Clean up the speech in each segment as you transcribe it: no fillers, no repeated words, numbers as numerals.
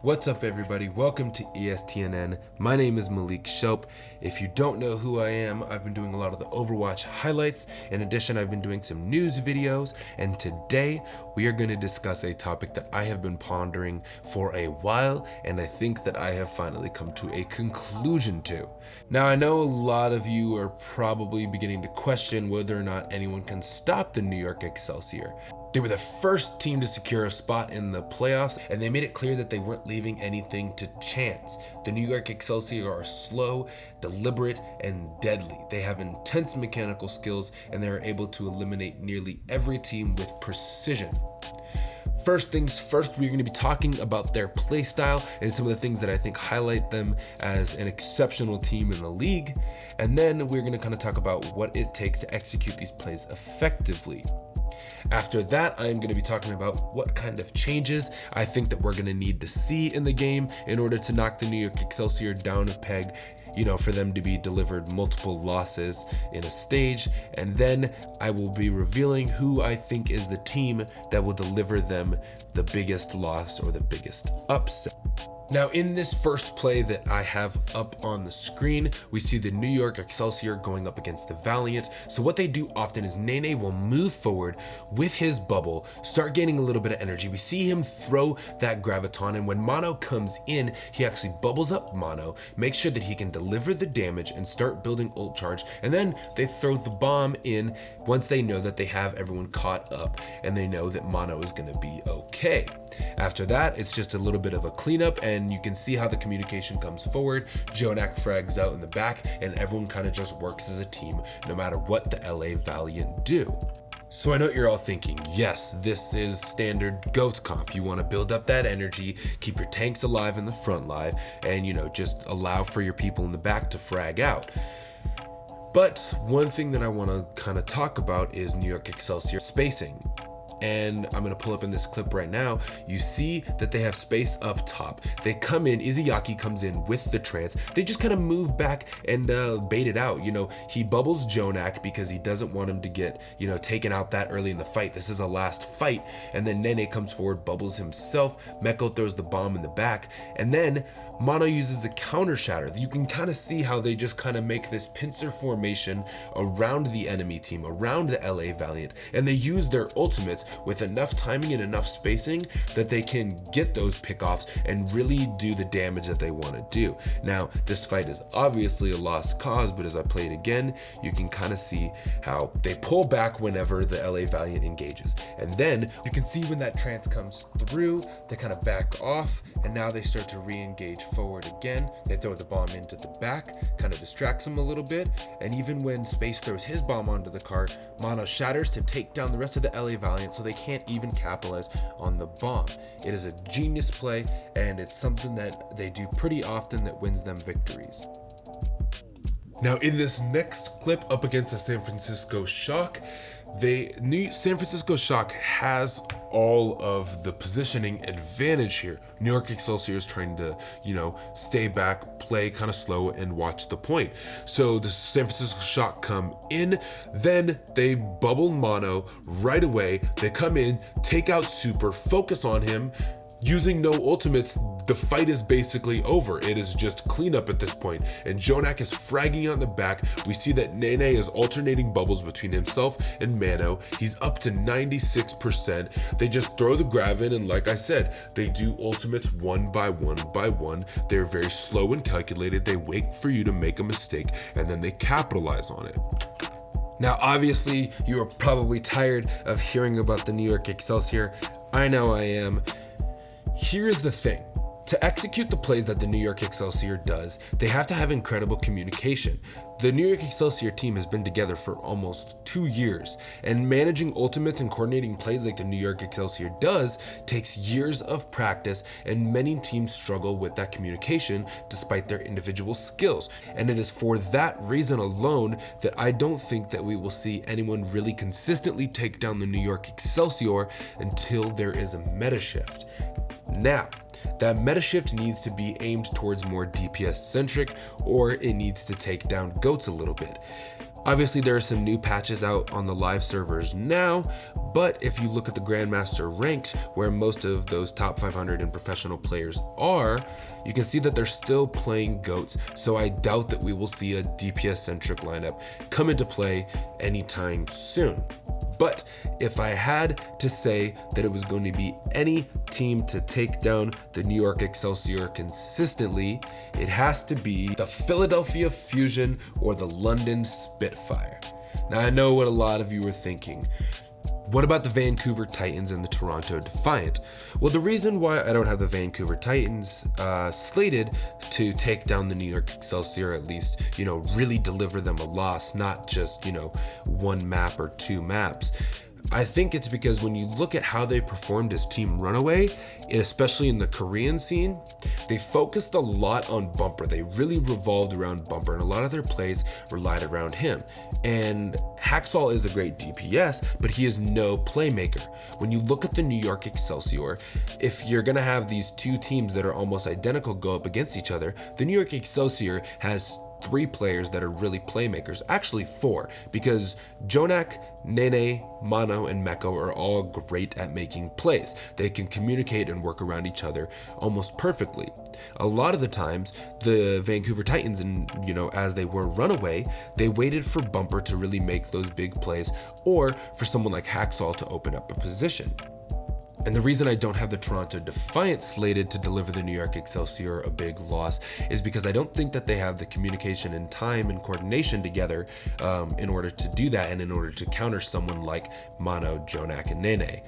What's up everybody, welcome to ESTNN. My name is Malik. If you don't know who I am, I've been doing a lot of the Overwatch highlights. In addition, I've been doing some news videos, and today we are going to discuss a topic that I have been pondering for a while, and I think that I have finally come to a conclusion to. Now, I know a lot of you are probably beginning to question whether or not anyone can stop the New York Excelsior. They were the first team to secure a spot in the playoffs, and they made it clear that they weren't leaving anything to chance. The New York Excelsior are slow, deliberate, and deadly. They have intense mechanical skills, and they are able to eliminate nearly every team with precision. First things first, we're going to be talking about their play style and some of the things that I think highlight them as an exceptional team in the league. And then we're going to kind of talk about what it takes to execute these plays effectively. After that, I'm going to be talking about what kind of changes I think that we're going to need to see in the game in order to knock the New York Excelsior down a peg, for them to be delivered multiple losses in a stage. And then I will be revealing who I think is the team that will deliver them the biggest loss or the biggest upset. Now, in this first play that I have up on the screen, we see the New York Excelsior going up against the Valiant. So what they do often is Nene will move forward with his bubble, start gaining a little bit of energy. We see him throw that Graviton, and when Mono comes in, he actually bubbles up Mono, makes sure that he can deliver the damage and start building ult charge, and then they throw the bomb in once they know that they have everyone caught up and they know that Mono is going to be okay. After that, it's just a little bit of a cleanup, and you can see how the communication comes forward. Jonak frags out in the back, and everyone kind of just works as a team no matter what the LA Valiant do. So I know what you're all thinking, yes, this is standard GOAT comp. You want to build up that energy, keep your tanks alive in the front line, and just allow for your people in the back to frag out. But one thing that I want to kind of talk about is New York Excelsior spacing. And I'm going to pull up in this clip right now. You see that they have space up top. They come in, Izayaki comes in with the trance. They just kind of move back and bait it out. He bubbles Jonak because he doesn't want him to get, taken out that early in the fight. This is a last fight. And then Nene comes forward, bubbles himself. Meko throws the bomb in the back. And then Mono uses a counter shatter. You can kind of see how they just kind of make this pincer formation around the enemy team, around the LA Valiant. And they use their ultimates with enough timing and enough spacing that they can get those pickoffs and really do the damage that they want to do. Now, this fight is obviously a lost cause, but as I play it again, you can kind of see how they pull back whenever the LA Valiant engages. And then you can see when that trance comes through, they kind of back off, and now they start to re-engage forward again. They throw the bomb into the back, kind of distracts them a little bit, and even when Space throws his bomb onto the cart, Mono shatters to take down the rest of the LA Valiant, so they can't even capitalize on the bomb. It is a genius play, and it's something that they do pretty often that wins them victories. Now, in this next clip up against the San Francisco Shock, San Francisco Shock has all of the positioning advantage here. New York Excelsior is trying to, stay back, play kind of slow, and watch the point. So the San Francisco Shock come in, then they bubble Mono right away. They come in, take out Super, focus on him. Using no ultimates, the fight is basically over. It is just cleanup at this point. And Jonak is fragging out in the back. We see that Nene is alternating bubbles between himself and Mano. He's up to 96%. They just throw the grav in, and like I said, they do ultimates one by one by one. They're very slow and calculated. They wait for you to make a mistake, and then they capitalize on it. Now, obviously, you are probably tired of hearing about the New York Excelsior. I know I am. Here is the thing. To execute the plays that the New York Excelsior does, they have to have incredible communication. The New York Excelsior team has been together for almost 2 years, and managing ultimates and coordinating plays like the New York Excelsior does takes years of practice, and many teams struggle with that communication despite their individual skills. And it is for that reason alone that I don't think that we will see anyone really consistently take down the New York Excelsior until there is a meta shift. Now, that meta shift needs to be aimed towards more DPS centric, or it needs to take down GOATs a little bit. Obviously, there are some new patches out on the live servers now, but if you look at the Grandmaster ranks, where most of those top 500 and professional players are, you can see that they're still playing GOATs, so I doubt that we will see a DPS-centric lineup come into play anytime soon. But if I had to say that it was going to be any team to take down the New York Excelsior consistently, it has to be the Philadelphia Fusion or the London Spitfire. Now, I know what a lot of you are thinking. What about the Vancouver Titans and the Toronto Defiant? Well, the reason why I don't have the Vancouver Titans slated to take down the New York Excelsior, at least, really deliver them a loss, not just, one map or two maps. I think it's because when you look at how they performed as Team Runaway, and especially in the Korean scene, they focused a lot on Bumper. They really revolved around Bumper, and a lot of their plays relied around him. And NYXL is a great DPS, but he is no playmaker. When you look at the New York Excelsior, if you're going to have these two teams that are almost identical go up against each other, the New York Excelsior has 3 players that are really playmakers, actually 4, because Jonak, Nene, Mano, and Meko are all great at making plays. They can communicate and work around each other almost perfectly. A lot of the times, the Vancouver Titans, and as they were Runaway, they waited for Bumper to really make those big plays, or for someone like NYXL to open up a position. And the reason I don't have the Toronto Defiant slated to deliver the New York Excelsior a big loss is because I don't think that they have the communication and time and coordination together in order to do that and in order to counter someone like Mano, Jonak, and Nene.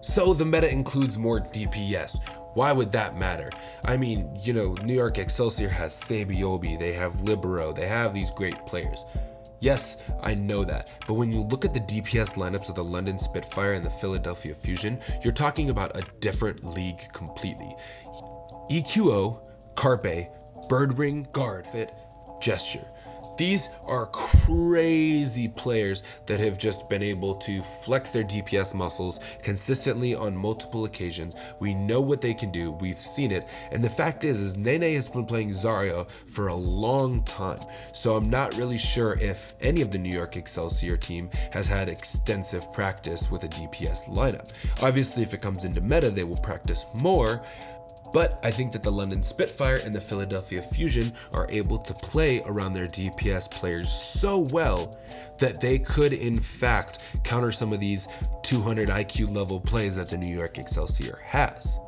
So the meta includes more DPS. Why would that matter? I mean, New York Excelsior has Sabiobi, they have Libero, they have these great players. Yes, I know that, but when you look at the DPS lineups of the London Spitfire and the Philadelphia Fusion, you're talking about a different league completely. EQO, Carpe, Birdring, Guard, Fit, Gesture. These are crazy players that have just been able to flex their DPS muscles consistently on multiple occasions. We know what they can do, we've seen it, and the fact is Nene has been playing Zarya for a long time, so I'm not really sure if any of the New York Excelsior team has had extensive practice with a DPS lineup. Obviously, if it comes into meta, they will practice more, but I think that the London Spitfire and the Philadelphia Fusion are able to play around their DPS players so well that they could in fact counter some of these 200 IQ level plays that the New York Excelsior has.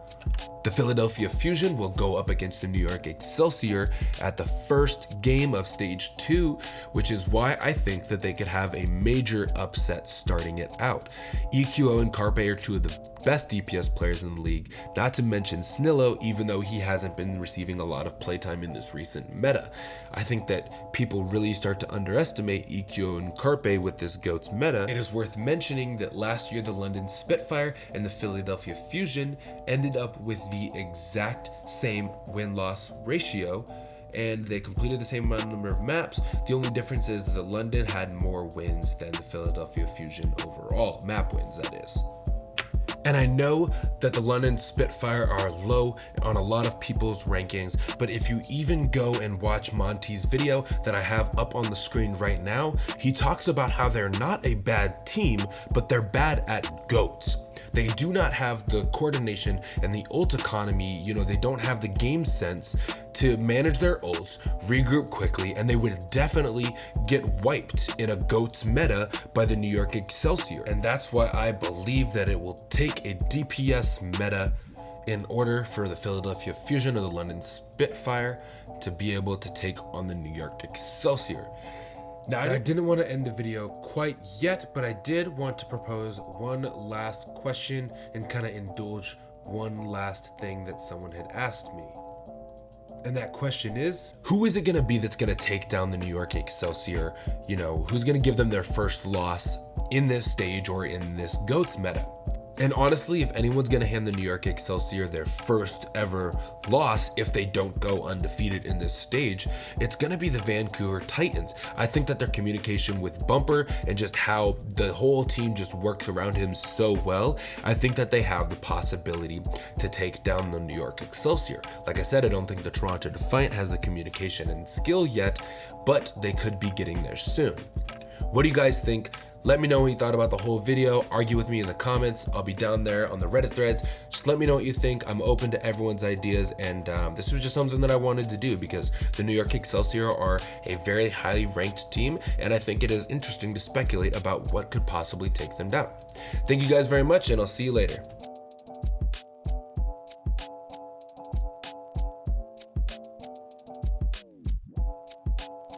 The Philadelphia Fusion will go up against the New York Excelsior at the first game of Stage 2, which is why I think that they could have a major upset starting it out. EQO and Carpe are 2 of the best DPS players in the league, not to mention Snillo, even though he hasn't been receiving a lot of playtime in this recent meta. I think that people really start to underestimate EQO and Carpe with this GOATS meta. It is worth mentioning that last year the London Spitfire and the Philadelphia Fusion ended up with the exact same win-loss ratio, and they completed the same number of maps. The only difference is that London had more wins than the Philadelphia Fusion overall, map wins that is. And I know that the London Spitfire are low on a lot of people's rankings, but if you even go and watch Monty's video that I have up on the screen right now, he talks about how they're not a bad team, but they're bad at GOATs. They do not have the coordination and the ult economy, they don't have the game sense to manage their ults, regroup quickly, and they would definitely get wiped in a GOATS meta by the New York Excelsior. And that's why I believe that it will take a DPS meta in order for the Philadelphia Fusion or the London Spitfire to be able to take on the New York Excelsior. Now, I didn't want to end the video quite yet, but I did want to propose one last question and kind of indulge one last thing that someone had asked me. And that question is, who is it going to be that's going to take down the New York Excelsior? Who's going to give them their first loss in this stage or in this GOATS meta? And honestly, if anyone's going to hand the New York Excelsior their first ever loss, if they don't go undefeated in this stage, it's going to be the Vancouver Titans. I think that their communication with Bumper and just how the whole team just works around him so well, I think that they have the possibility to take down the New York Excelsior. Like I said, I don't think the Toronto Defiant has the communication and skill yet, but they could be getting there soon. What do you guys think? Let me know what you thought about the whole video. Argue with me in the comments. I'll be down there on the Reddit threads. Just let me know what you think. I'm open to everyone's ideas, and this was just something that I wanted to do because the New York Excelsior are a very highly ranked team, and I think it is interesting to speculate about what could possibly take them down. Thank you guys very much, and I'll see you later.